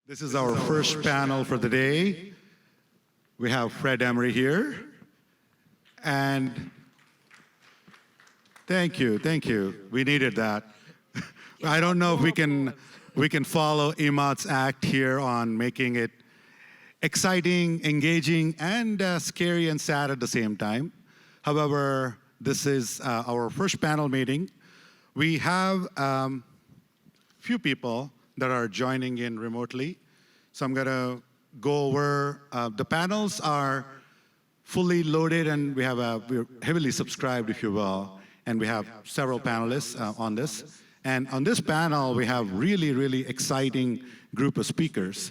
This is our first panel for the day. We have Fred Emery here. And thank you. We needed that. I don't know if we can follow Imad's act here on making it exciting, engaging, and scary and sad at the same time. However, this is our first panel meeting. We have few people that are joining in remotely. So I'm gonna go over, the panels are fully loaded and we're heavily subscribed, if you will, and we have several panelists on this. And on this panel, we have really exciting group of speakers.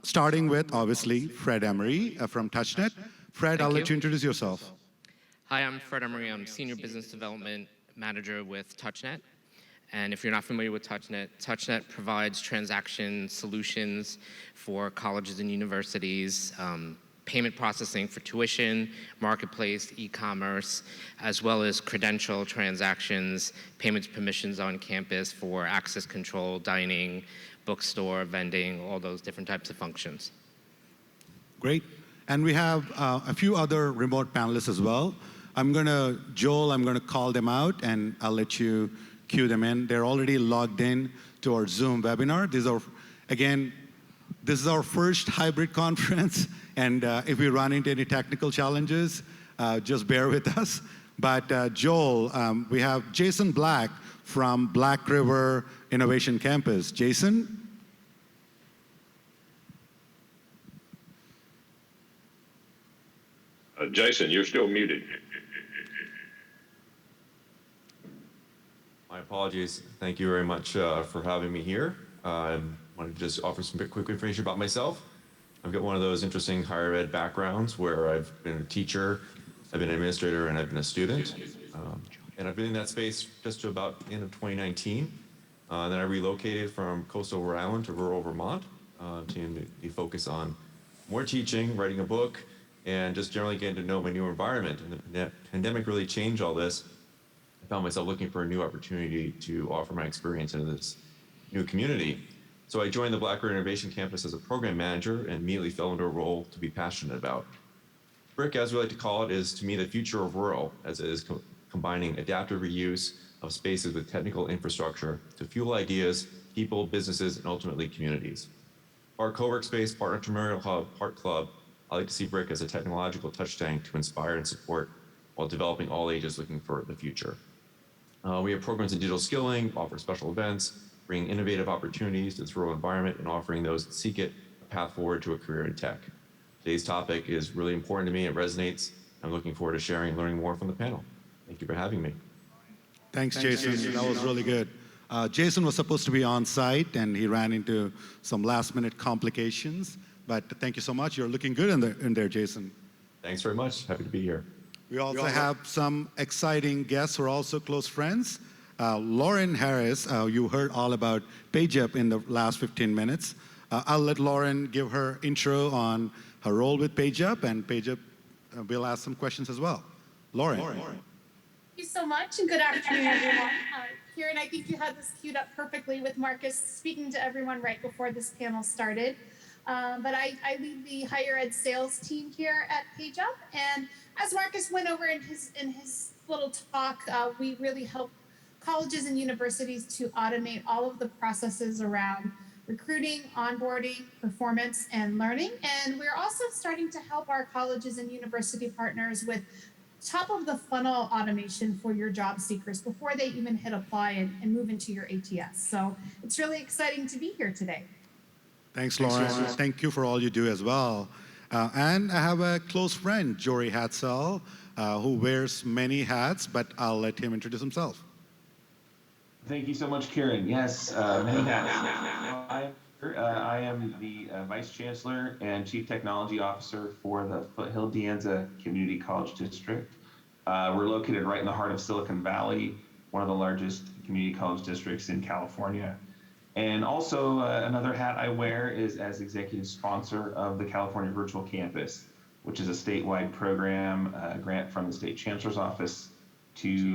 Starting with, obviously, Fred Emery from Touchnet. Fred, I'll let you introduce yourself. Hi, I'm Fred Emery. I'm Senior Business Development Manager with Touchnet. And if you're not familiar with Touchnet, Touchnet provides transaction solutions for colleges and universities, payment processing for tuition, marketplace, e-commerce, as well as credential transactions, payments permissions on campus for access control, dining, bookstore, vending, all those different types of functions. Great. And we have a few other remote panelists as well. Joel, I'm gonna call them out and I'll let you cue them in. They're already logged in to our Zoom webinar. This is our first hybrid conference, and if we run into any technical challenges, just bear with us. But Joel, we have Jason Black from Black River Innovation Campus. Jason? Jason, you're still muted. My apologies. Thank you very much for having me here. I wanted to just offer some quick information about myself. I've got one of those interesting higher ed backgrounds where I've been a teacher, I've been an administrator, and I've been a student. And I've been in that space just to about the end of 2019. Then I relocated from coastal Rhode Island to rural Vermont to focus on more teaching, writing a book, and just generally getting to know my new environment. And the pandemic really changed all this. I found myself looking for a new opportunity to offer my experience into this new community. So I joined the Black River Innovation Campus as a program manager and immediately fell into a role to be passionate about. BRIC, as we like to call it, is to me the future of rural, as it is combining adaptive reuse of spaces with technical infrastructure to fuel ideas, people, businesses, and ultimately communities. Our co-work space, part entrepreneurial hub, part club, I like to see BRIC as a technological touch tank to inspire and support while developing all ages looking for the future. We have programs in digital skilling, offer special events, bringing innovative opportunities to this rural environment and offering those that seek it a path forward to a career in tech. Today's topic is really important to me. It resonates. I'm looking forward to sharing and learning more from the panel. Thank you for having me. Thanks, Jason. That was really good. Jason was supposed to be on site and he ran into some last minute complications, but thank you so much. You're looking good in there, Jason. Thanks very much. Happy to be here. We also have some exciting guests who are also close friends. Lauren Harris, you heard all about PageUp in the last 15 minutes. I'll let Lauren give her intro on her role with PageUp, and PageUp will ask some questions as well. Lauren. Thank you so much, and good afternoon, everyone. Kieran, I think you had this queued up perfectly with Marcus speaking to everyone right before this panel started. But I lead the higher ed sales team here at PageUp, and as Marcus went over in his little talk, we really help colleges and universities to automate all of the processes around recruiting, onboarding, performance, and learning. And we're also starting to help our colleges and university partners with top of the funnel automation for your job seekers before they even hit apply and move into your ATS. So it's really exciting to be here today. Thanks, Lauren. Thank you for all you do as well. And I have a close friend, Jory Hadsell, who wears many hats, but I'll let him introduce himself. Thank you so much, Kieran. Yes, many hats. I am the Vice Chancellor and Chief Technology Officer for the Foothill-DeAnza Community College District. We're located right in the heart of Silicon Valley, one of the largest community college districts in California. And also another hat I wear is as executive sponsor of the California Virtual Campus, which is a statewide program, grant from the State Chancellor's Office to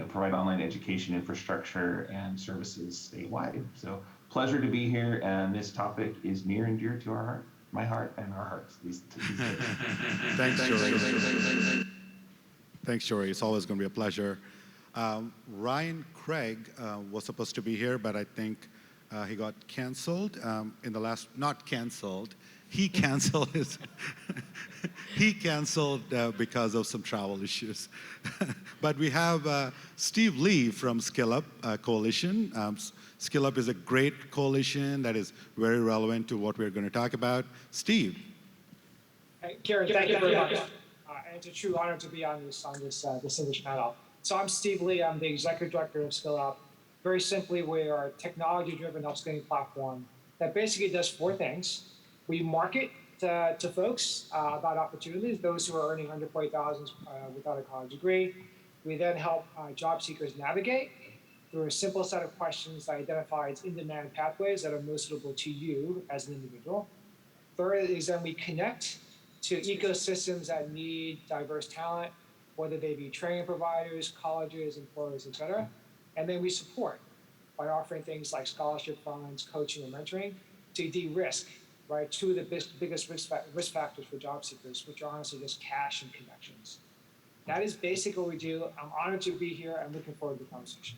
provide online education infrastructure and services statewide. So pleasure to be here, and this topic is near and dear to our heart, my heart, and our hearts. These days. Thanks, Jory. Thanks, Jory. It's always going to be a pleasure. Ryan Craig was supposed to be here, but I think he got canceled in the last, not canceled, he canceled his, he canceled because of some travel issues. But we have Steve Lee from SkillUp Coalition. SkillUp is a great coalition that is very relevant to what we're going to talk about. Steve. Hey, Karen, thank you very much. And it's a true honor to be on this distinguished panel. So I'm Steve Lee. I'm the executive director of SkillUp. Very simply, we are a technology-driven upskilling platform that basically does 4 things. We market to folks about opportunities, those who are earning $140,000 without a college degree. We then help job seekers navigate through a simple set of questions that identifies in-demand pathways that are most suitable to you as an individual. Third is then we connect to ecosystems that need diverse talent, whether they be training providers, colleges, employers, et cetera. And then we support by offering things like scholarship funds, coaching, and mentoring to de-risk, right, 2 of the biggest risk factors for job seekers, which are honestly just cash and connections. That is basically what we do. I'm honored to be here. I'm looking forward to the conversation.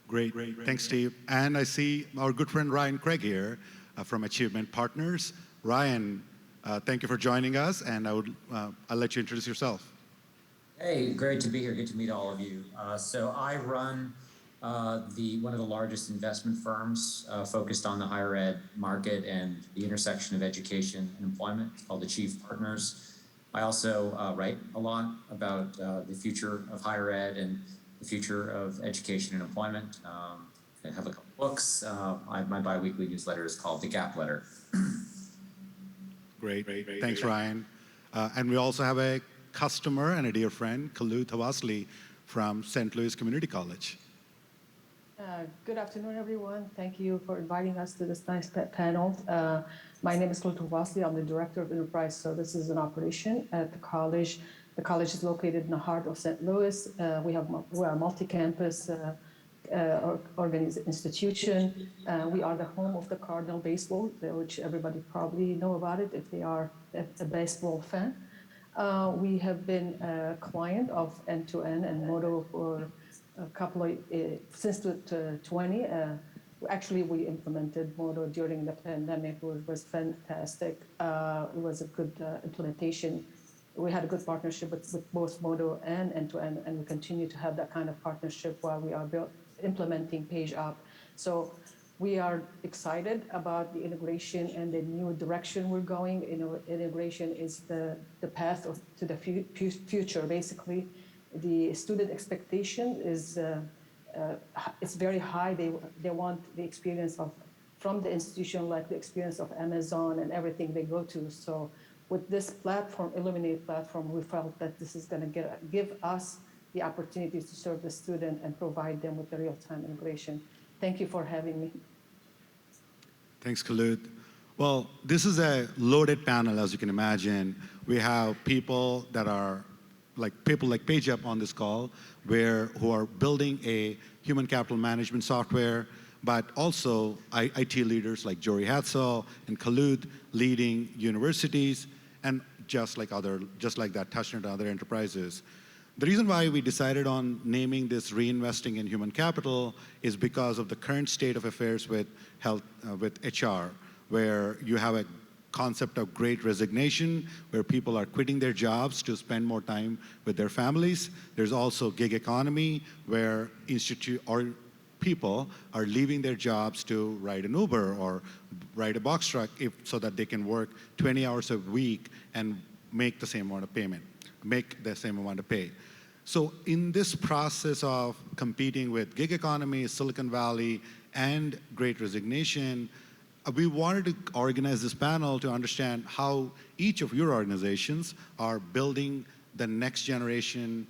Great. Thanks, Steve. And I see our good friend Ryan Craig here from Achieve Pratners. Ryan, thank you for joining us, and I'll let you introduce yourself. Hey, great to be here. Good to meet all of you. So I run one of the largest investment firms focused on the higher ed market and the intersection of education and employment. It's called Achieve Pratners. I also write a lot about the future of higher ed and the future of education and employment. I have a couple books. My biweekly newsletter is called The Gap Letter. Great. Thanks, Ryan. And we also have a customer and a dear friend, Khouloud Hawasli from St. Louis Community College. Good afternoon, everyone. Thank you for inviting us to this nice panel. My name is Khouloud Hawasli. I'm the Director of Enterprise Services and Operation at the college. The college is located in the heart of St. Louis. We're a multi-campus institution. We are the home of the Cardinal baseball, which everybody probably know about it if they are a baseball fan. We have been a client of End-to-End and Modo for a couple of, since 2020. Actually, we implemented Modo during the pandemic. It was fantastic. It was a good implementation. We had a good partnership with both Modo and End-to-End, and we continue to have that kind of partnership while we are implementing PageUp. So we are excited about the integration and the new direction we're going. Integration is the path to the future. Basically, the student expectation is it's very high. They want the experience from the institution, like the experience of Amazon and everything they go to. So with this platform, Illuminate platform, we felt that this is going to give us the opportunity to serve the student and provide them with the real-time integration. Thank you for having me. Thanks, Khouloud. Well, this is a loaded panel, as you can imagine. We have people that are like PageUp on this call, who are building a human capital management software, but also IT leaders like Jory Hadsell and Khouloud leading universities, and just like that, Touchnet and other enterprises. The reason why we decided on naming this Reinvesting in Human Capital is because of the current state of affairs with health, with HR, where you have a concept of great resignation, where people are quitting their jobs to spend more time with their families. There's also gig economy, where people are leaving their jobs to ride an Uber or ride a box truck so that they can work 20 hours a week and make the same amount of pay. So in this process of competing with gig economy, Silicon Valley, and great resignation, we wanted to organize this panel to understand how each of your organizations are building the next generation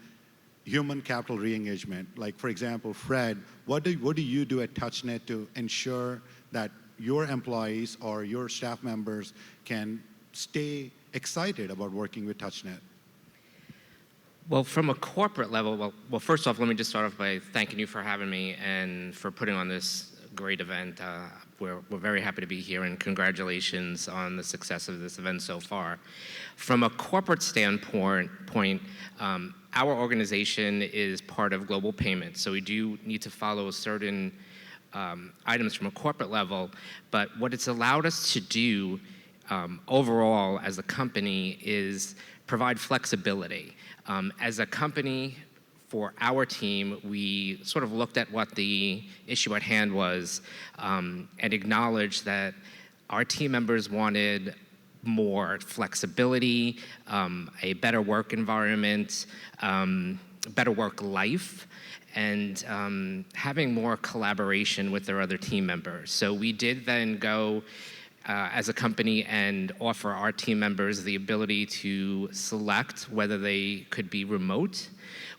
human capital re-engagement. Like, for example, Fred, what do you do at Touchnet to ensure that your employees or your staff members can stay excited about working with Touchnet? Well, from a corporate level, well, first off, let me just start off by thanking you for having me and for putting on this great event. We're very happy to be here, and congratulations on the success of this event so far. From a corporate standpoint, our organization is part of global payments, so we do need to follow certain items from a corporate level, but what it's allowed us to do overall as a company is provide flexibility. As a company, for our team, we sort of looked at what the issue at hand was and acknowledged that our team members wanted more flexibility, a better work environment, better work life, and having more collaboration with their other team members. So we did then go as a company and offer our team members the ability to select whether they could be remote,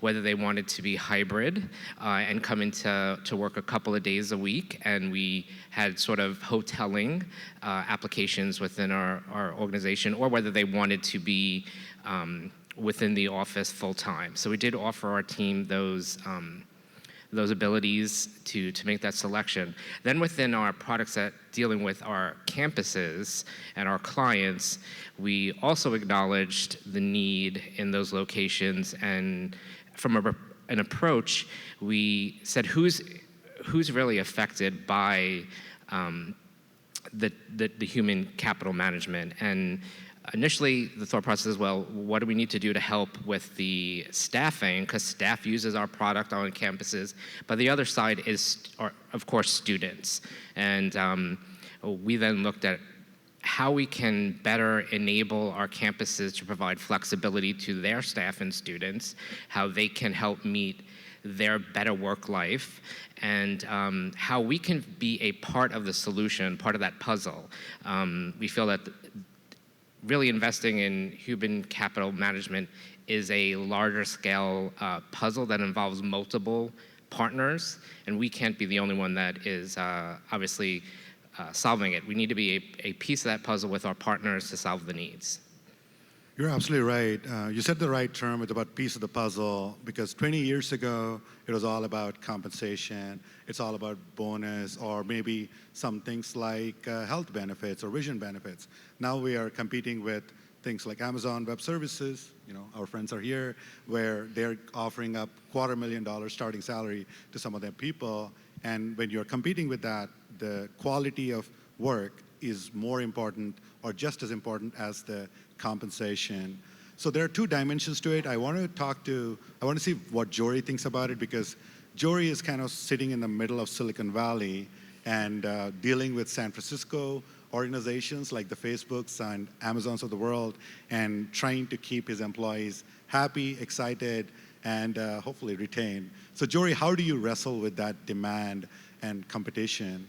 whether they wanted to be hybrid and come into work a couple of days a week. And we had sort of hoteling applications within our organization, or whether they wanted to be within the office full time. So we did offer our team those abilities to make that selection. Then within our products that dealing with our campuses and our clients, we also acknowledged the need in those locations, and from an approach, we said who's really affected by the human capital management. And initially, the thought process is, well, what do we need to do to help with the staffing? Because staff uses our product on campuses. But the other side are, of course, students. And we then looked at how we can better enable our campuses to provide flexibility to their staff and students, how they can help meet their better work life, and how we can be a part of the solution, part of that puzzle. We feel that really investing in human capital management is a larger scale puzzle that involves multiple partners, and we can't be the only one that is obviously solving it. We need to be a piece of that puzzle with our partners to solve the needs. You're absolutely right. You said the right term. It's about piece of the puzzle, because 20 years ago, it was all about compensation. It's all about bonus, or maybe some things like health benefits or vision benefits. Now we are competing with things like Amazon Web Services. You know, our friends are here, where they're offering up $250,000 starting salary to some of their people. And when you're competing with that, the quality of work is more important, or just as important as the compensation. So there are two dimensions to it. I want to see what Jory thinks about it, because Jory is kind of sitting in the middle of Silicon Valley and dealing with San Francisco organizations like the Facebooks and Amazons of the world, and trying to keep his employees happy, excited, and hopefully retained. So Jory, how do you wrestle with that demand and competition?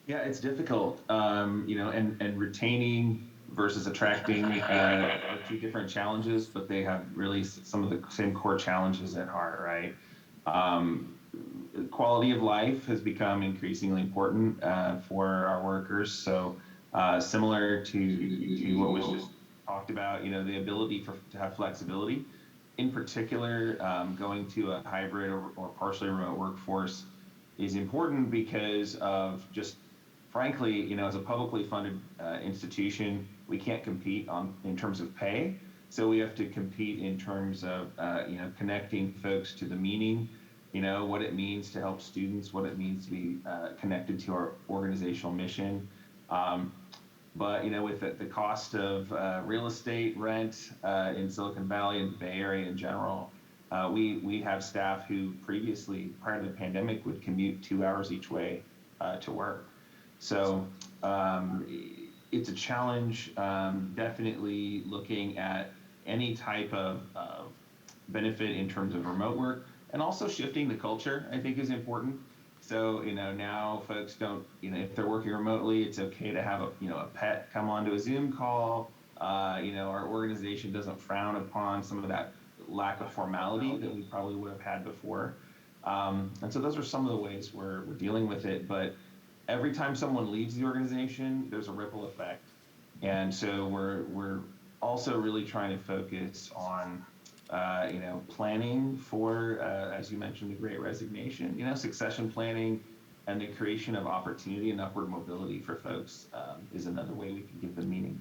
Yeah, it's difficult, and retaining versus attracting are two different challenges, but they have really some of the same core challenges at heart, right? Quality of life has become increasingly important for our workers. So similar to what was just talked about, the ability to have flexibility. In particular, going to a hybrid or partially remote workforce is important because of just, frankly, as a publicly funded institution, we can't compete in terms of pay. So we have to compete in terms of, connecting folks to the meaning, what it means to help students, what it means to be connected to our organizational mission. But, with the cost of real estate rent in Silicon Valley and the Bay Area in general, we have staff who previously, prior to the pandemic, would commute 2 hours each way to work. So it's a challenge, definitely looking at any type of benefit in terms of remote work, and also shifting the culture, I think, is important. So, now folks don't, if they're working remotely, it's okay to have a pet come onto a Zoom call. Our organization doesn't frown upon some of that lack of formality that we probably would have had before. And so those are some of the ways we're dealing with it. But every time someone leaves the organization, there's a ripple effect. And so we're also really trying to focus on planning for, as you mentioned, the Great Resignation, succession planning and the creation of opportunity and upward mobility for folks is another way we can give them meaning.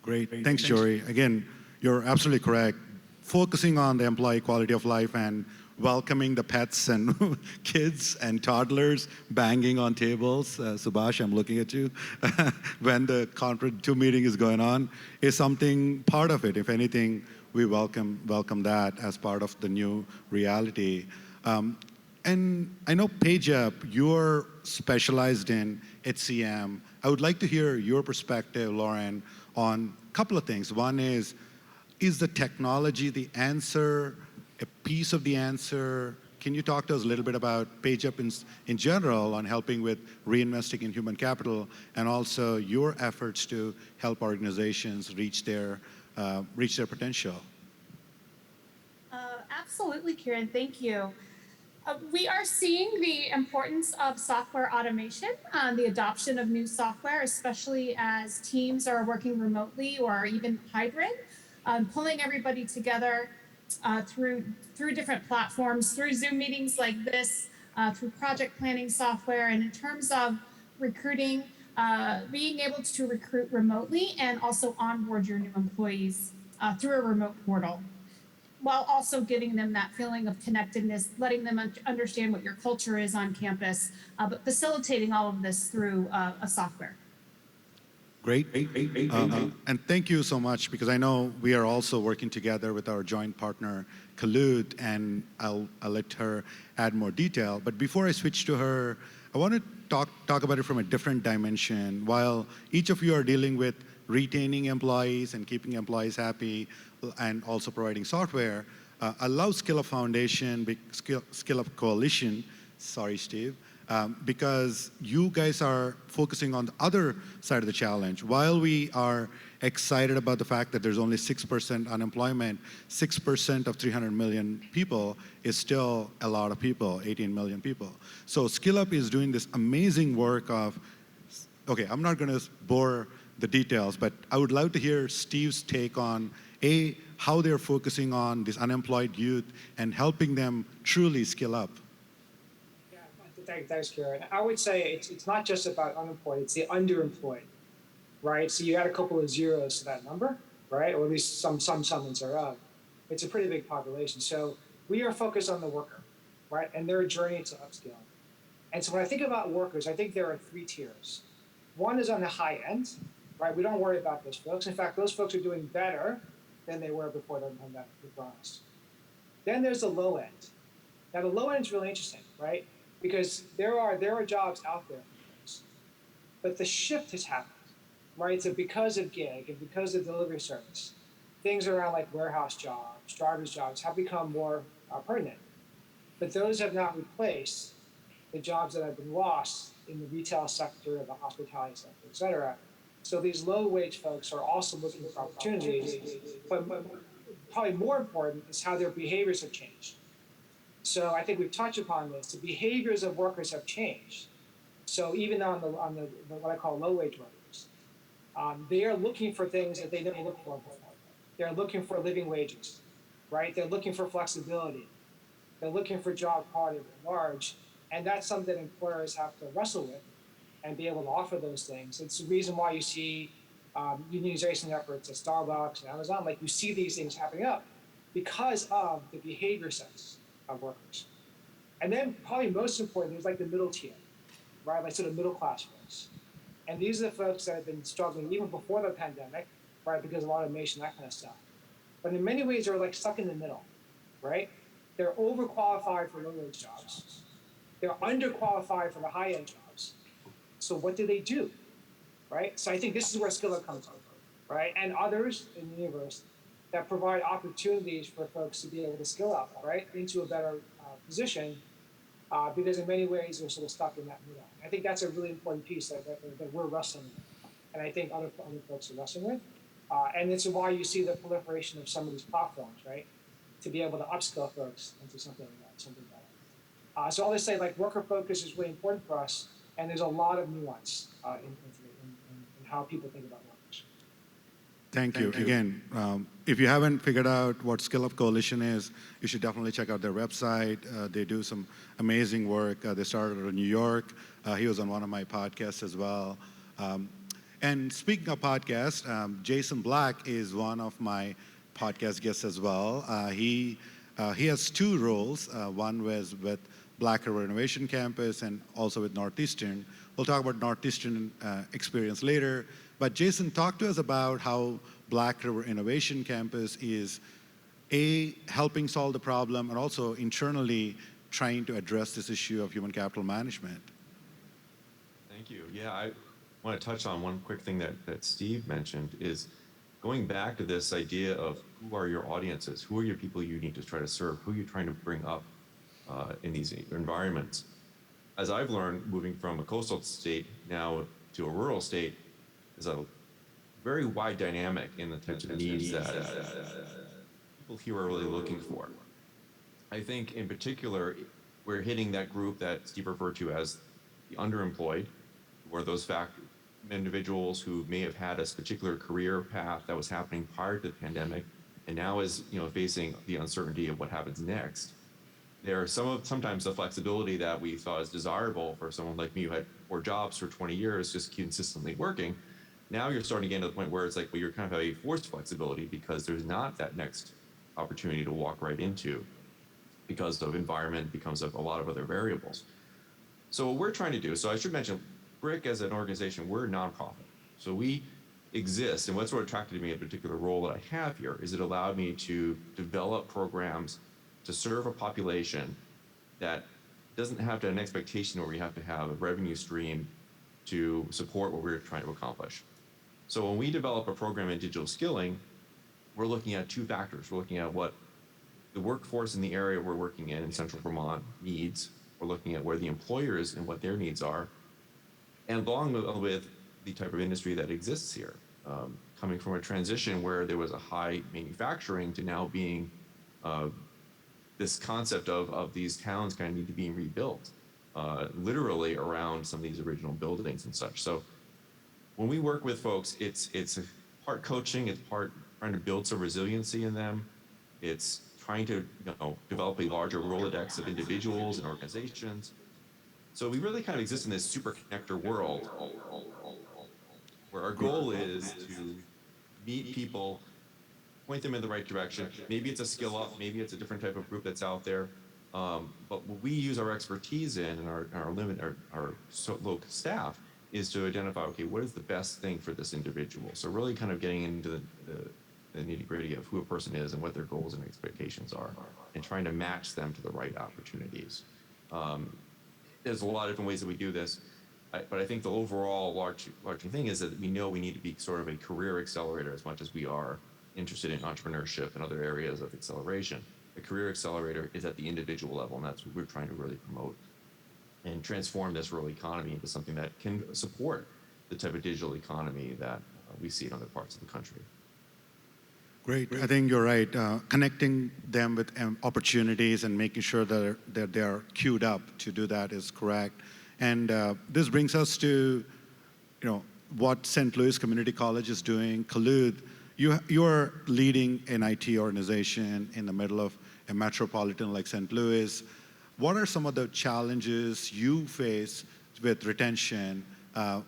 Great. Thanks, Jory. Again, you're absolutely correct. Focusing on the employee quality of life and welcoming the pets and kids and toddlers banging on tables. Subhash, I'm looking at you. When the conference 2 meeting is going on, is something part of it. If anything, we welcome that as part of the new reality. And I know PageUp, you're specialized in HCM. I would like to hear your perspective, Lauren, on a couple of things. One is the technology the answer, a piece of the answer? Can you talk to us a little bit about PageUp in general on helping with reinvesting in human capital and also your efforts to help organizations reach their potential? Absolutely, Kieran. Thank you. We are seeing the importance of software automation, the adoption of new software, especially as teams are working remotely or even hybrid, pulling everybody together through different platforms, through Zoom meetings like this, through project planning software, and in terms of recruiting, being able to recruit remotely and also onboard your new employees through a remote portal, while also giving them that feeling of connectedness, letting them understand what your culture is on campus, but facilitating all of this through a software. Great. And thank you so much, because I know we are also working together with our joint partner, Khouloud, and I'll let her add more detail. But before I switch to her, I want to talk about it from a different dimension. While each of you are dealing with retaining employees and keeping employees happy and also providing software, I love SkillUp Foundation, SkillUp Coalition, sorry, Steve, because you guys are focusing on the other side of the challenge. While we are excited about the fact that there's only 6% unemployment, 6% of 300 million people is still a lot of people, 18 million people. So SkillUp is doing this amazing work of, okay, I'm not gonna bore the details, but I would love to hear Steve's take on how they're focusing on this unemployed youth and helping them truly skill up. Thanks, Kieran. I would say it's not just about unemployed, it's the underemployed, right? So you add a couple of zeros to that number, right? Or at least some semblance thereof. It's a pretty big population. So we are focused on the worker, right? And their journey to upskill. And so when I think about workers, I think there are 3 tiers. One is on the high end, right? We don't worry about those folks. In fact, those folks are doing better than they were before the pandemic, to be honest. Then there's the low end. Now the low end is really interesting, right? Because there are jobs out there, but the shift has happened, right? So because of gig and because of delivery service, things around like warehouse jobs, driver's jobs have become more pertinent. But those have not replaced the jobs that have been lost in the retail sector, the hospitality sector, et cetera. So these low-wage folks are also looking for opportunities, but probably more important is how their behaviors have changed. So I think we've touched upon this. The behaviors of workers have changed. So even on the what I call low-wage workers, they are looking for things that they didn't look for before. They're looking for living wages, right? They're looking for flexibility. They're looking for job quality at large, and that's something that employers have to wrestle with and be able to offer those things. It's the reason why you see unionization efforts at Starbucks and Amazon. Like, you see these things happening up because of the behavior sets of workers. And then probably most important, there's like the middle tier, right? Like sort of middle class folks. And these are the folks that have been struggling even before the pandemic, right? Because of automation, that kind of stuff. But in many ways, they're like stuck in the middle, right? They're overqualified for low-wage jobs. They're underqualified for the high-end jobs. So what do they do, right? So I think this is where SkillUp comes in, right? And others in the universe that provide opportunities for folks to be able to skill up, right, into a better position, because in many ways they're sort of stuck in that middle. I think that's a really important piece that we're wrestling with, and I think other folks are wrestling with. And it's why you see the proliferation of some of these platforms, right, to be able to upskill folks into something like that, something better. So I'll just say, like, worker focus is really important for us, and there's a lot of nuance in how people think about workers. Thank you. Again, if you haven't figured out what SkillUp Coalition is, you should definitely check out their website. They do some amazing work. They started in New York. He was on one of my podcasts as well. And speaking of podcasts, Jason Black is one of my podcast guests as well. He has two roles. One was with Black River Innovation Campus and also with Northeastern. We'll talk about Northeastern experience later. But Jason, talk to us about how Black River Innovation Campus is helping solve the problem and also internally trying to address this issue of human capital management. Thank you. Yeah, I want to touch on one quick thing that Steve mentioned is going back to this idea of who are your audiences, who are your people you need to try to serve, who you're trying to bring up in these environments. As I've learned, moving from a coastal state now to a rural state, is a very wide dynamic in the types of needs that people here are really looking for. I think in particular, we're hitting that group that Steve referred to as the underemployed, or those individuals who may have had a particular career path that was happening prior to the pandemic, and now is facing the uncertainty of what happens next. There are sometimes the flexibility that we thought is desirable for someone like me who had 4 jobs for 20 years, just consistently working. Now you're starting to get to the point where it's like, well, you're kind of a forced flexibility because there's not that next opportunity to walk right into because of environment, because of a lot of other variables. So what we're trying to do, so I should mention, BRIC as an organization, we're a nonprofit. So we exist, and what's what attracted me, a particular role that I have here, is it allowed me to develop programs to serve a population that doesn't have to have an expectation where we have to have a revenue stream to support what we're trying to accomplish. So when we develop a program in digital skilling, we're looking at 2 factors. We're looking at what the workforce in the area we're working in Central Vermont needs. We're looking at where the employers and what their needs are, and along with the type of industry that exists here. Coming from a transition where there was a high manufacturing to now being this concept of these towns kind of need to be rebuilt, literally around some of these original buildings and such. So when we work with folks, it's a part coaching, it's part trying to build some resiliency in them. It's trying to develop a larger Rolodex of individuals and organizations. So we really kind of exist in this super connector world where our goal is to meet people, point them in the right direction. Maybe it's a SkillUp, maybe it's a different type of group that's out there. But what we use our expertise in and our local staff is to identify, okay, what is the best thing for this individual? So really kind of getting into the nitty-gritty of who a person is and what their goals and expectations are, and trying to match them to the right opportunities. There's a lot of different ways that we do this, but I think the overall large thing is that we know we need to be sort of a career accelerator as much as we are interested in entrepreneurship and other areas of acceleration. A career accelerator is at the individual level, and that's what we're trying to really promote and transform this rural economy into something that can support the type of digital economy that we see in other parts of the country. Great. I think you're right. Connecting them with opportunities and making sure that they are queued up to do that is correct. And this brings us to, what St. Louis Community College is doing. Khouloud, you're leading an IT organization in the middle of a metropolitan like St. Louis. What are some of the challenges you face with retention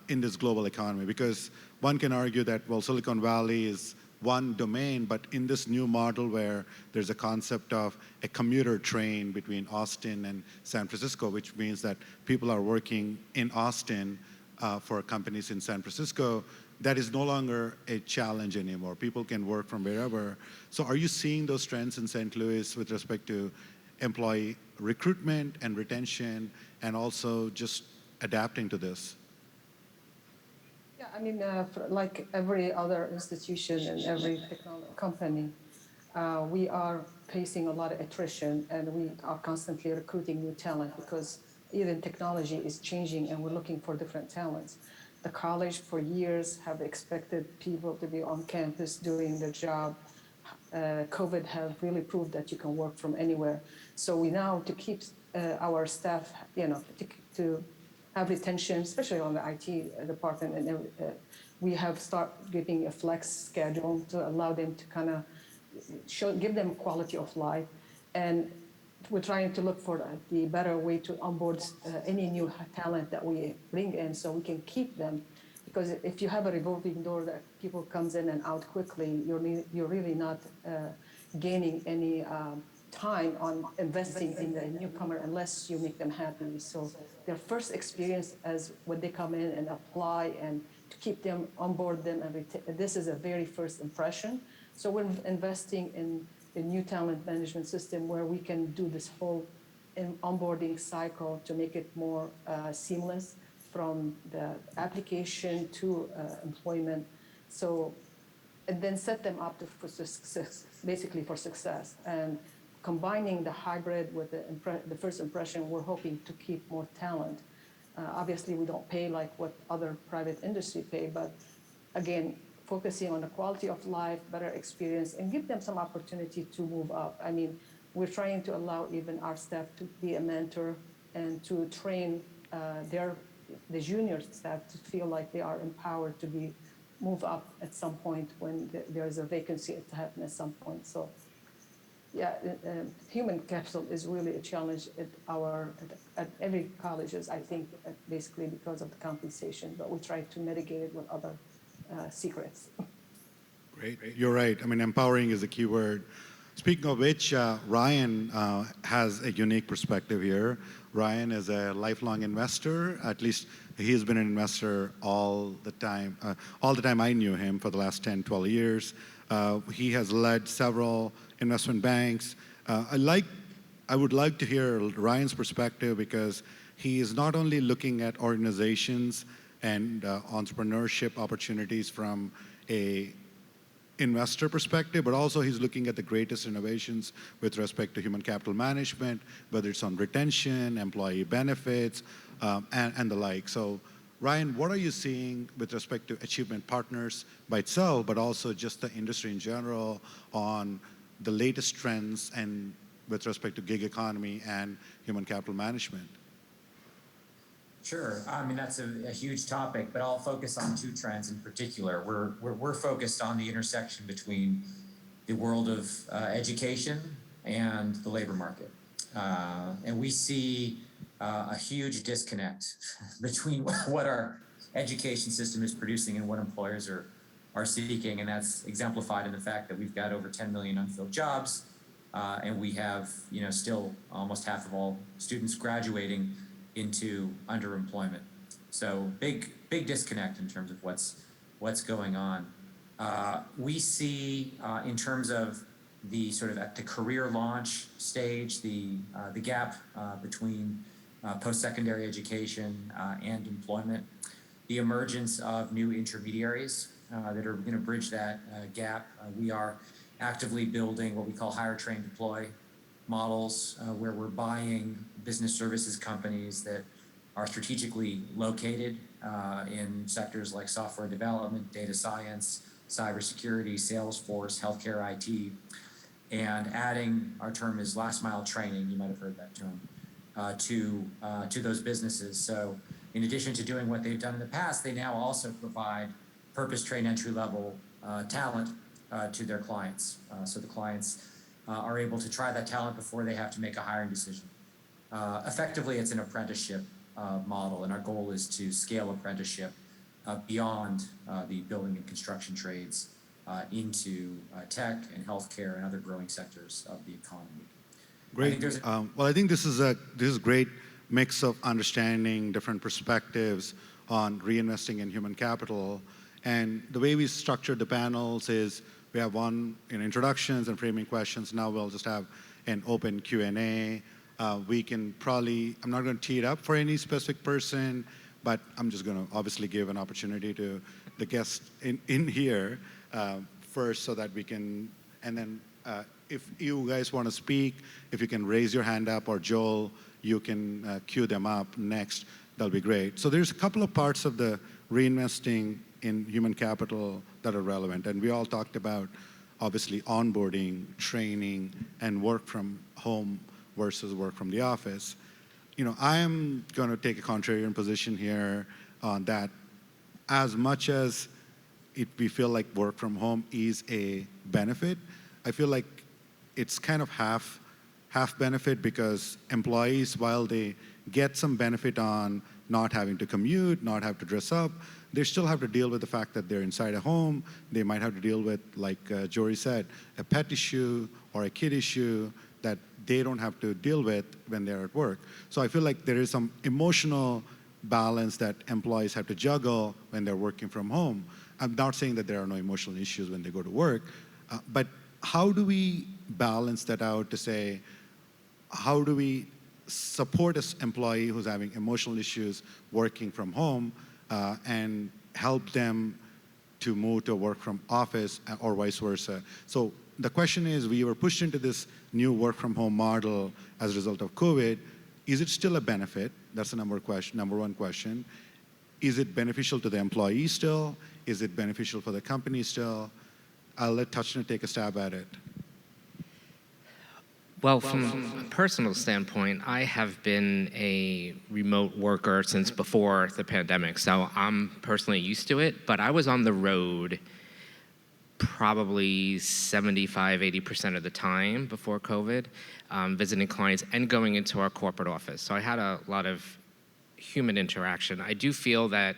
in this global economy? Because one can argue that, well, Silicon Valley is one domain, but in this new model where there's a concept of a commuter train between Austin and San Francisco, which means that people are working in Austin for companies in San Francisco, that is no longer a challenge anymore. People can work from wherever. So are you seeing those trends in St. Louis with respect to employee recruitment and retention, and also just adapting to this? Yeah, I mean, like every other institution and every company, we are facing a lot of attrition, and we are constantly recruiting new talent because even technology is changing and we're looking for different talents. The college for years have expected people to be on campus doing their job. COVID have really proved that you can work from anywhere. So we now, to keep our staff, to have retention, especially on the IT department, and we have started giving a flex schedule to allow them to kind of give them quality of life. And we're trying to look for the better way to onboard any new talent that we bring in so we can keep them. Because if you have a revolving door that people comes in and out quickly, you're really not gaining any time on investing in the newcomer unless you make them happy. So their first experience as when they come in and apply, and to keep them, onboard them, and this is a very first impression. So we're investing in a new talent management system where we can do this whole onboarding cycle to make it more seamless from the application to employment. So, and then set them up for success, basically for success. And combining the hybrid with the first impression, we're hoping to keep more talent. Obviously, we don't pay like what other private industry pay, but again, focusing on the quality of life, better experience, and give them some opportunity to move up. I mean, we're trying to allow even our staff to be a mentor and to train the junior staff to feel like they are empowered to move up at some point when there is a vacancy to happen at some point. So yeah, human capital is really a challenge at every colleges, I think, basically because of the compensation, but we try to mitigate it with other secrets. Great. You're right. I mean, empowering is a key word. Speaking of which, Ryan has a unique perspective here. Ryan is a lifelong investor. At least he's been an investor all the time I knew him, for the last 10, 12 years. He has led several investment banks. I would like to hear Ryan's perspective, because he is not only looking at organizations and entrepreneurship opportunities from a investor perspective, but also he's looking at the greatest innovations with respect to human capital management, whether it's on retention, employee benefits, and the like. So Ryan, what are you seeing with respect to Achieve Pratners by itself, but also just the industry in general, on the latest trends and with respect to gig economy and human capital management? Sure. I mean, that's a huge topic, but I'll focus on two trends in particular. We're focused on the intersection between the world of education and the labor market. And we see a huge disconnect between what our education system is producing and what employers are seeking. And that's exemplified in the fact that we've got over 10 million unfilled jobs, and we have, still almost half of all students graduating into underemployment. So big disconnect in terms of what's going on. We see in terms of the sort of at the career launch stage, the gap between post-secondary education and employment, the emergence of new intermediaries that are going to bridge that gap. We are actively building what we call hire, train, deploy models, where we're buying business services companies that are strategically located in sectors like software development, data science, cybersecurity, Salesforce, healthcare, IT, and adding, our term is last mile training, you might have heard that term, to those businesses. So in addition to doing what they've done in the past, they now also provide purpose-trained entry-level talent to their clients. So the clients are able to try that talent before they have to make a hiring decision. Effectively, it's an apprenticeship model, and our goal is to scale apprenticeship beyond the building and construction trades into tech and healthcare and other growing sectors of the economy. Great. Well, I think this is a great mix of understanding different perspectives on reinvesting in human capital. And the way we structured the panels is we have one in introductions and framing questions. Now we'll just have an open Q&A. We can probably, I'm not going to tee it up for any specific person, but I'm just going to obviously give an opportunity to the guests in here first, so that we can, and then if you guys want to speak, if you can raise your hand up, or Joel, you can queue them up next, that'll be great. So there's a couple of parts of the reinvesting in human capital that are relevant. And we all talked about, obviously, onboarding, training, and work from home versus work from the office. I am going to take a contrarian position here on that. As much as we feel like work from home is a benefit. I feel like it's kind of half benefit, because employees, while they get some benefit on not having to commute, not have to dress up, they still have to deal with the fact that they're inside a home. They might have to deal with, like Jory said, a pet issue or a kid issue that they don't have to deal with when they're at work. So I feel like there is some emotional balance that employees have to juggle when they're working from home. I'm not saying that there are no emotional issues when they go to work, but how do we balance that out to say, how do we support an employee who's having emotional issues working from home and help them to move to work from office or vice versa? So the question is, we were pushed into this new work from home model as a result of COVID. Is it still a benefit? That's the number one question. Is it beneficial to the employee still? Is it beneficial for the company still? I'll let Touchnet take a stab at it. Well, from a personal standpoint, I have been a remote worker since before the pandemic, so I'm personally used to it, but I was on the road probably 75, 80% of the time before COVID, visiting clients and going into our corporate office. So I had a lot of human interaction. I do feel that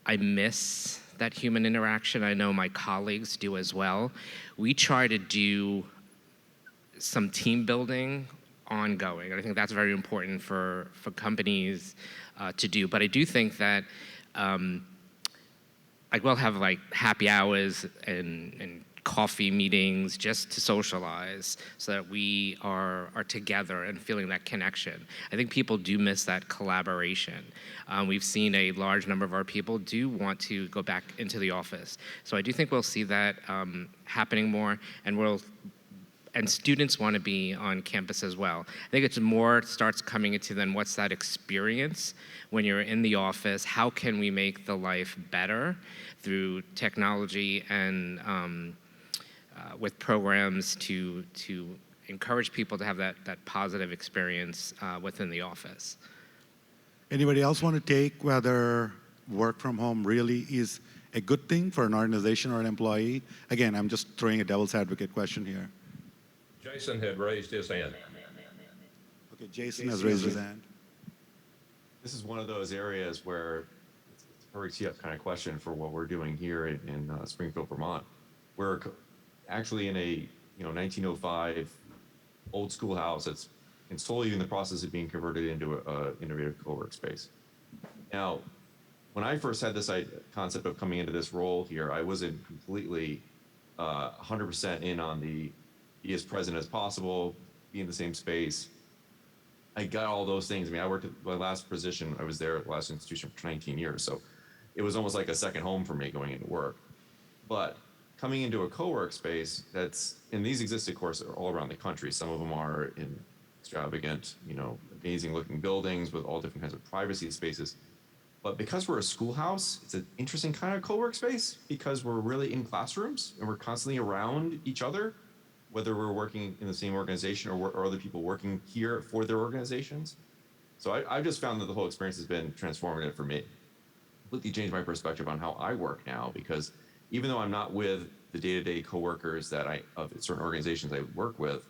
I miss that human interaction. I know my colleagues do as well. We try to do some team building ongoing. I think that's very important for companies to do. But I do think that I will have like happy hours and coffee meetings just to socialize so that we are together and feeling that connection. I think people do miss that collaboration. We've seen a large number of our people do want to go back into the office. So I do think we'll see that happening more, and students want to be on campus as well. I think it's more starts coming into then what's that experience when you're in the office? How can we make the life better through technology and with programs to encourage people to have that positive experience within the office? Anybody else want to take whether work from home really is a good thing for an organization or an employee? Again, I'm just throwing a devil's advocate question here. Jason had raised his hand. Okay, Jason has raised his hand. This is one of those areas where it's a very tee-up kind of question for what we're doing here in Springfield, Vermont. We're actually in a 1905 old schoolhouse that's slowly in the process of being converted into an innovative co-work space. Now, when I first had this concept of coming into this role here, I wasn't completely 100% in on the be as present as possible, be in the same space. I got all those things. I mean, I worked at my last position. I was there at the last institution for 19 years. So it was almost like a second home for me going into work. But coming into a co-work space and these exist, of course, all around the country. Some of them are in extravagant, amazing looking buildings with all different kinds of privacy spaces. But because we're a schoolhouse, it's an interesting kind of co-work space because we're really in classrooms and we're constantly around each other, whether we're working in the same organization or other people working here for their organizations. So I've just found that the whole experience has been transformative for me. Completely changed my perspective on how I work now, because even though I'm not with the day-to-day coworkers of certain organizations I work with,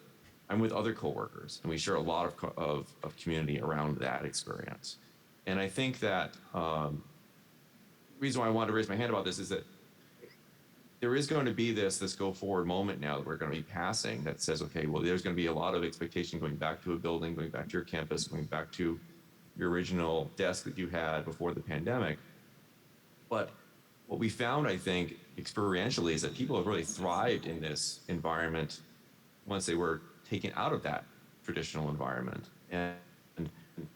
I'm with other coworkers, and we share a lot of community around that experience. And I think that the reason why I wanted to raise my hand about this is that there is going to be this go forward moment now that we're going to be passing that says, okay, well, there's going to be a lot of expectation going back to a building, going back to your campus, going back to your original desk that you had before the pandemic. But what we found, I think, experientially is that people have really thrived in this environment once they were taken out of that traditional environment. And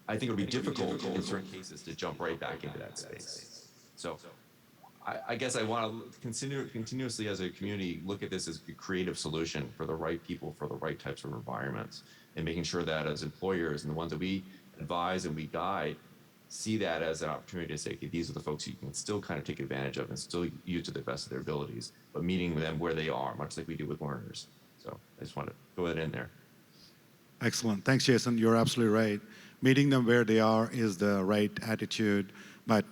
I think it would be difficult in certain cases to jump right back into that space. So I guess I want to continuously as a community look at this as a creative solution for the right people, for the right types of environments, and making sure that as employers and the ones that we advise and we guide see that as an opportunity to say, okay, these are the folks you can still kind of take advantage of and still use to the best of their abilities, but meeting them where they are, much like we do with learners. So I just want to throw that in there. Excellent. Thanks, Jason. You're absolutely right. Meeting them where they are is the right attitude. But,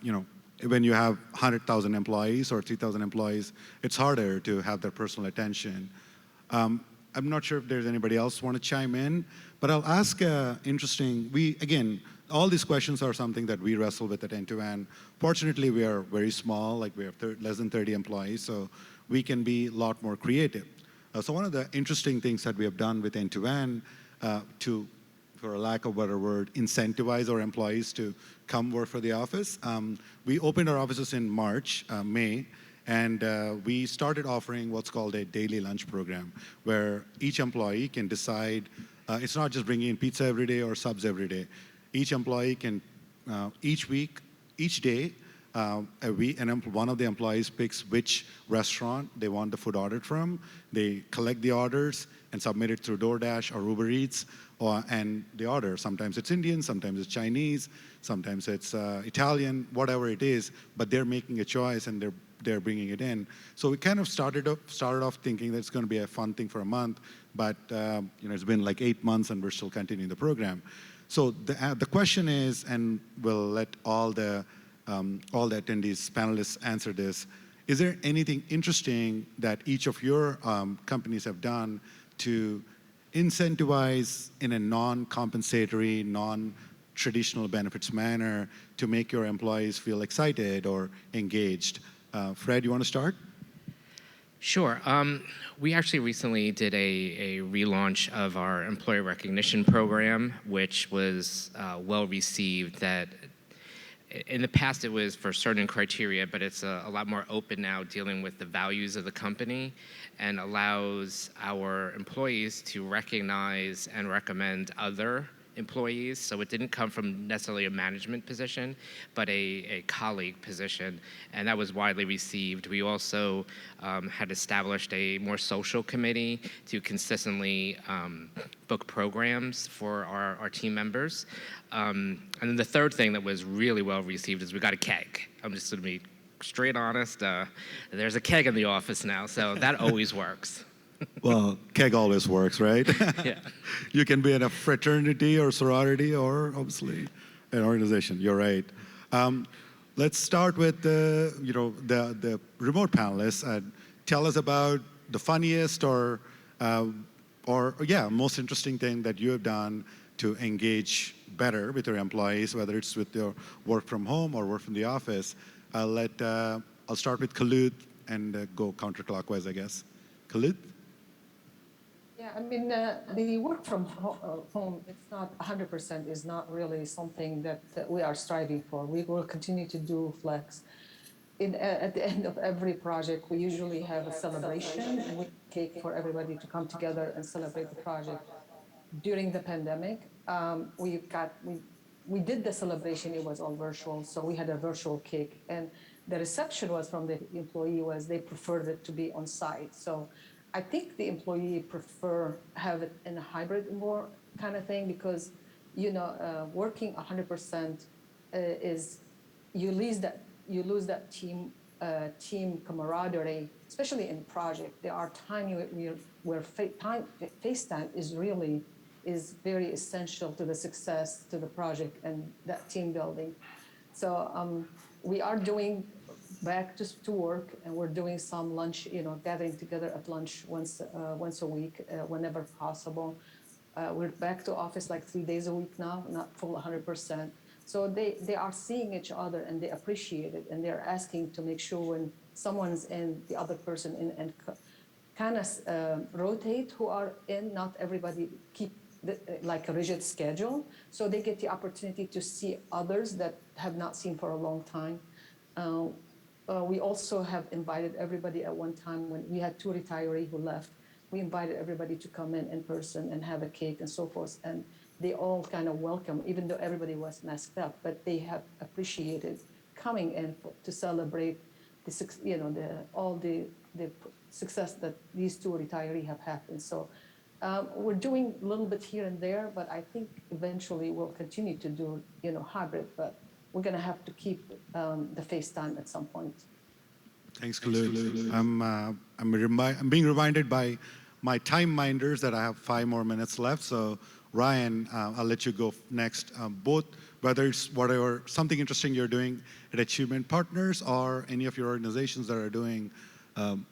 when you have 100,000 employees or 3,000 employees, it's harder to have their personal attention. I'm not sure if there's anybody else want to chime in, but I'll ask again, all these questions are something that we wrestle with at End-to-End. Fortunately, we are very small, like we have less than 30 employees, so we can be a lot more creative. So one of the interesting things that we have done with End-to-End to, for a lack of a better word, incentivize our employees to come work for the office. We opened our offices in May, and we started offering what's called a daily lunch program, where each employee can decide, it's not just bringing in pizza every day or subs every day. Each employee can, each day, one of the employees picks which restaurant they want the food ordered from. They collect the orders and submit it through DoorDash or Uber Eats, and they order. Sometimes it's Indian, sometimes it's Chinese, sometimes it's Italian, whatever it is, but they're making a choice and they're bringing it in. So we kind of started off thinking that it's going to be a fun thing for a month, but it's been like 8 months and we're still continuing the program. So the question is, and we'll let all the attendees, panelists answer this, is there anything interesting that each of your companies have done to incentivize in a non-compensatory, non-traditional benefits manner to make your employees feel excited or engaged? Fred, you want to start? Sure. We actually recently did a relaunch of our employee recognition program, which was well received. That in the past it was for certain criteria, but it's a lot more open now, dealing with the values of the company, and allows our employees to recognize and recommend other employees. So it didn't come from necessarily a management position, but a colleague position, and that was widely received. We also had established a more social committee to consistently book programs for our team members. And then the third thing that was really well received is we got a keg. I'm just going to be straight honest. There's a keg in the office now, so that always works. Well, keg always works, right? Yeah. You can be in a fraternity or sorority or obviously an organization. You're right. Let's start with the remote panelists. Tell us about the funniest or most interesting thing that you have done to engage better with your employees, whether it's with your work from home or work from the office. I'll start with Khouloud and go counterclockwise, I guess. Khouloud? Yeah, I mean, the work from home, it's not 100%, is not really something that we are striving for. We will continue to do flex. At the end of every project, we usually have a celebration and we cake for everybody to come together and celebrate the project. During the pandemic, we did the celebration, it was all virtual, so we had a virtual cake. And the reception was from the employee was they preferred it to be on site. So I think the employee prefer have it in a hybrid more kind of thing, because working 100% is you lose that team camaraderie, especially in project. There are times where FaceTime is very essential to the success to the project and that team building. So we are doing back to work, and we're doing some lunch, gathering together at lunch once a week, whenever possible. We're back to office like 3 days a week now, not full 100%. So they are seeing each other and they appreciate it, and they're asking to make sure when someone's in, the other person in, and kind of rotate who are in. Not everybody keep like a rigid schedule, so they get the opportunity to see others that have not seen for a long time. We also have invited everybody at one time when we had 2 retirees who left. We invited everybody to come in person and have a cake and so forth. And they all kind of welcome, even though everybody was masked up, but they have appreciated coming in to celebrate all the success that these 2 retirees have happened. So we're doing a little bit here and there, but I think eventually we'll continue to do hybrid, but we're going to have to keep the FaceTime at some point. Thanks, Khouloud. I'm being reminded by my time minders that I have 5 more minutes left, so Ryan, I'll let you go next. Both, whether it's whatever, something interesting you're doing at Achievement Partners or any of your organizations that are doing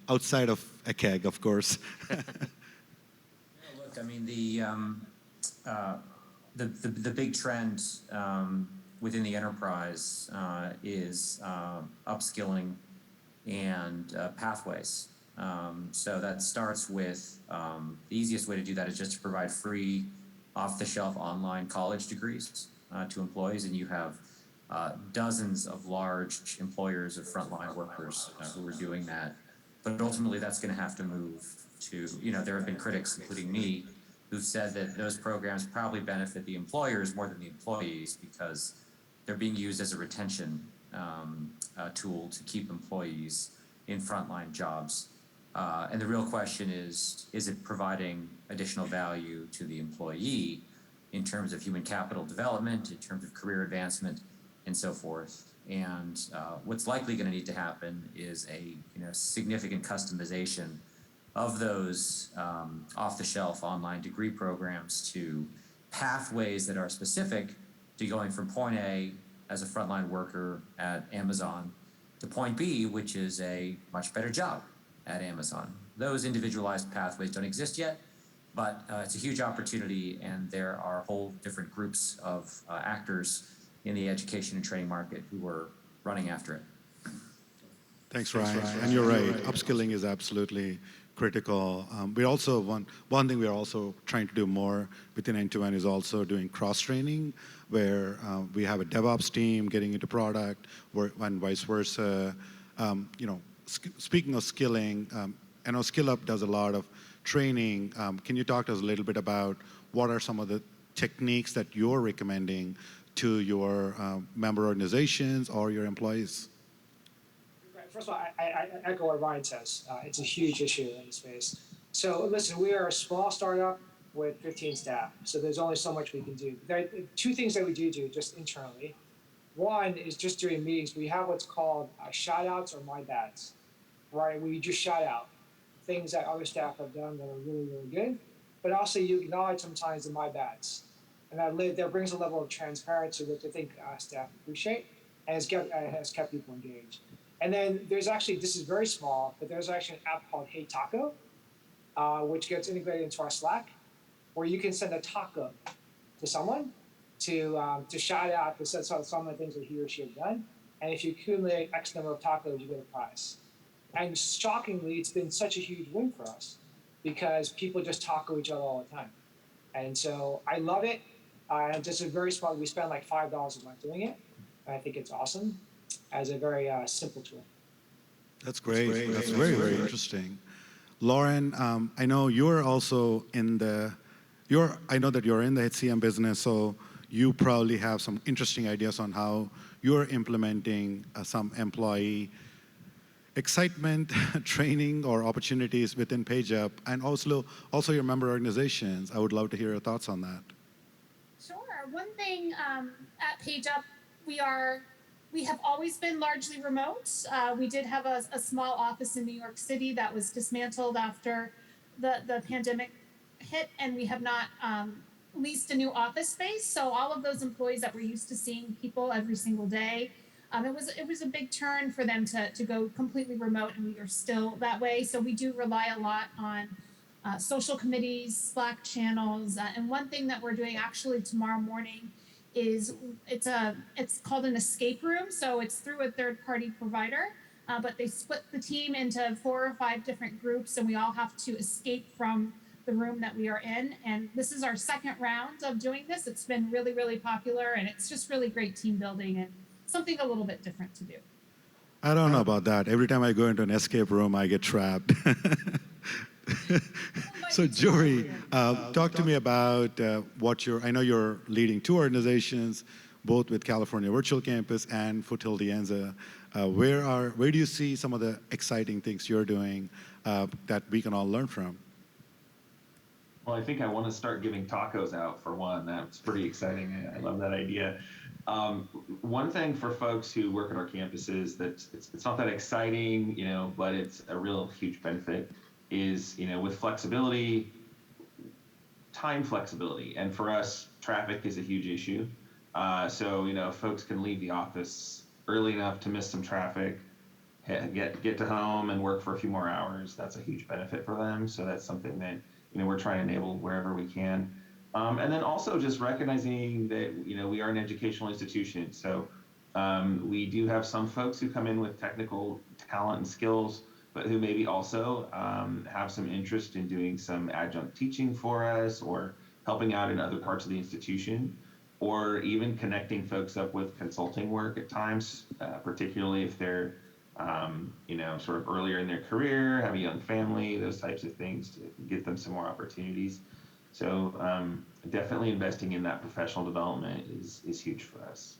outside of a keg, of course. Look, I mean, the big trend within the enterprise is upskilling and pathways. So that starts with the easiest way to do that is just to provide free, off-the-shelf online college degrees to employees, and you have dozens of large employers of frontline workers who are doing that. But ultimately, that's going to have to move to, there have been critics, including me, who've said that those programs probably benefit the employers more than the employees because they're being used as a retention tool to keep employees in frontline jobs. And the real question is it providing additional value to the employee in terms of human capital development, in terms of career advancement, and so forth? And what's likely going to need to happen is a significant customization of those off-the-shelf online degree programs to pathways that are specific to going from point A as a frontline worker at Amazon to point B, which is a much better job at Amazon. Those individualized pathways don't exist yet, but it's a huge opportunity, and there are whole different groups of actors in the education and training market who are running after it. Thanks, Ryan. And you're right, upskilling is absolutely critical. We also, one thing we are also trying to do more within End-to-End is also doing cross-training, where we have a DevOps team getting into product, and vice versa. Speaking of skilling, I know SkillUp does a lot of training. Can you talk to us a little bit about what are some of the techniques that you're recommending to your member organizations or your employees? First of all, I echo what Ryan says. It's a huge issue in the space. So listen, we are a small startup with 15 staff, so there's only so much we can do. There are two things that we do just internally. One is just during meetings, we have what's called shout outs or my bads, right? We just shout out things that other staff have done that are really, really good, but also you acknowledge sometimes the my bads. And that brings a level of transparency that I think staff appreciate and has kept people engaged. And then there's actually, this is very small, but there's actually an app called Hey Taco, which gets integrated into our Slack, where you can send a taco to someone to shout out, to set some of the things that he or she have done. And if you accumulate X number of tacos, you get a prize. And shockingly, it's been such a huge win for us because people just taco each other all the time. And so I love it. And just a very small, we spend like $5 a month doing it. And I think it's awesome as a very simple tool. That's great. That's very, very interesting. Lauren, I know you're also I know that you're in the HCM business, so you probably have some interesting ideas on how you're implementing some employee excitement, training, or opportunities within PageUp, and also your member organizations. I would love to hear your thoughts on that. Sure. One thing at PageUp, we have always been largely remote. We did have a small office in New York City that was dismantled after the pandemic hit, and we have not leased a new office space. So all of those employees that were used to seeing people every single day, it was a big turn for them to go completely remote, and we are still that way. So we do rely a lot on social committees, Slack channels, and one thing that we're doing actually tomorrow morning is it's called an escape room. So it's through a third-party provider, but they split the team into 4 or 5 different groups, and we all have to escape from the room that we are in. And this is our second round of doing this. It's been really, really popular, and it's just really great team building and something a little bit different to do. I don't know about that. Every time I go into an escape room, I get trapped. So Jory, talk to me about I know you're leading 2 organizations, both with California Virtual Campus and Foothill-DeAnza. Where do you see some of the exciting things you're doing that we can all learn from? Well, I think I want to start giving tacos out for one. That's pretty exciting. I love that idea. One thing for folks who work at our campuses that it's not that exciting, but it's a real huge benefit is, with flexibility, time flexibility. And for us, traffic is a huge issue. So, if folks can leave the office early enough to miss some traffic, get to home and work for a few more hours, that's a huge benefit for them. So that's something that, we're trying to enable wherever we can. And then also just recognizing that, we are an educational institution. So we do have some folks who come in with technical talent and skills, but who maybe also have some interest in doing some adjunct teaching for us or helping out in other parts of the institution, or even connecting folks up with consulting work at times, particularly if they're, sort of earlier in their career, have a young family, those types of things to get them some more opportunities. So definitely investing in that professional development is huge for us.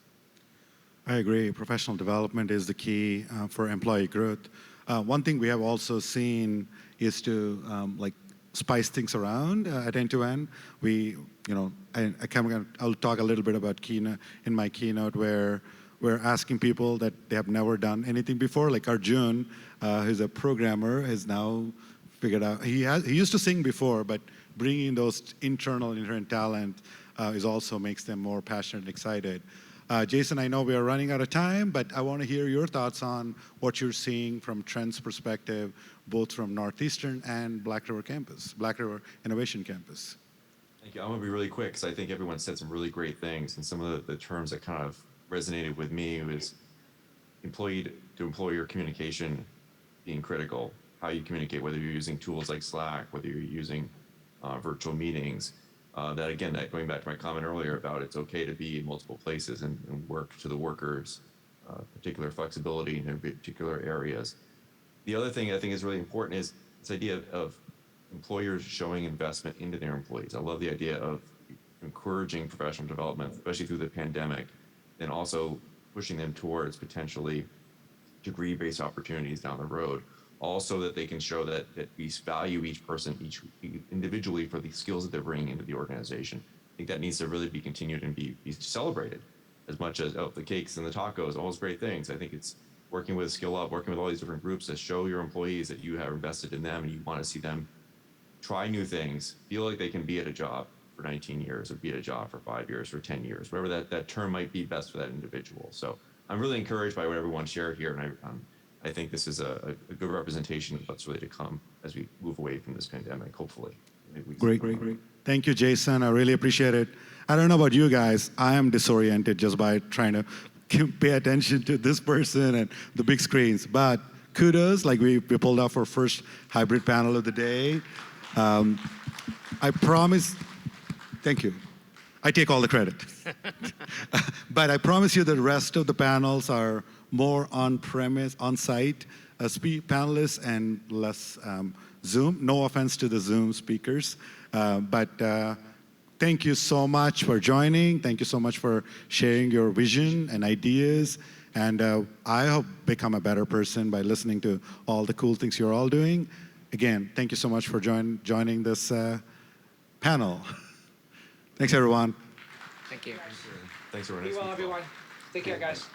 I agree. Professional development is the key for employee growth. One thing we have also seen is to spice things around at end-to-end. I'll talk a little bit about keynote in my keynote, where we're asking people that they have never done anything before. Like Arjun, who's a programmer, has now figured out, he used to sing before, but bringing those internal talent is also makes them more passionate and excited. Jason, I know we are running out of time, but I want to hear your thoughts on what you're seeing from trends perspective, both from Northeastern and Black River Innovation Campus. Thank you. I'm going to be really quick because I think everyone said some really great things, and some of the terms that kind of resonated with me was employee to employer communication being critical. How you communicate, whether you're using tools like Slack, whether you're using virtual meetings. That again, going back to my comment earlier about it's okay to be in multiple places and work to the workers' particular flexibility in particular areas. The other thing I think is really important is this idea of employers showing investment into their employees. I love the idea of encouraging professional development, especially through the pandemic, and also pushing them towards potentially degree-based opportunities down the road. Also that they can show that we value each person individually for the skills that they're bringing into the organization. I think that needs to really be continued and be celebrated as much as the cakes and the tacos, all those great things. I think it's working with SkillUp, working with all these different groups to show your employees that you have invested in them and you want to see them try new things, feel like they can be at a job for 19 years or be at a job for 5 years or 10 years, whatever that term might be best for that individual. So I'm really encouraged by what everyone shared here, and I think this is a good representation of what's really to come as we move away from this pandemic, hopefully. Great. Thank you, Jason. I really appreciate it. I don't know about you guys. I am disoriented just by trying to pay attention to this person and the big screens. But kudos, like we pulled off our first hybrid panel of the day. I promise, thank you. I take all the credit. But I promise you the rest of the panels are more on-premise, on-site panelists and less Zoom. No offense to the Zoom speakers. But thank you so much for joining. Thank you so much for sharing your vision and ideas. And I hope become a better person by listening to all the cool things you're all doing. Again, thank you so much for joining this panel. Thanks, everyone. Thank you. Thanks, everyone. Be well, everyone. Take care, guys.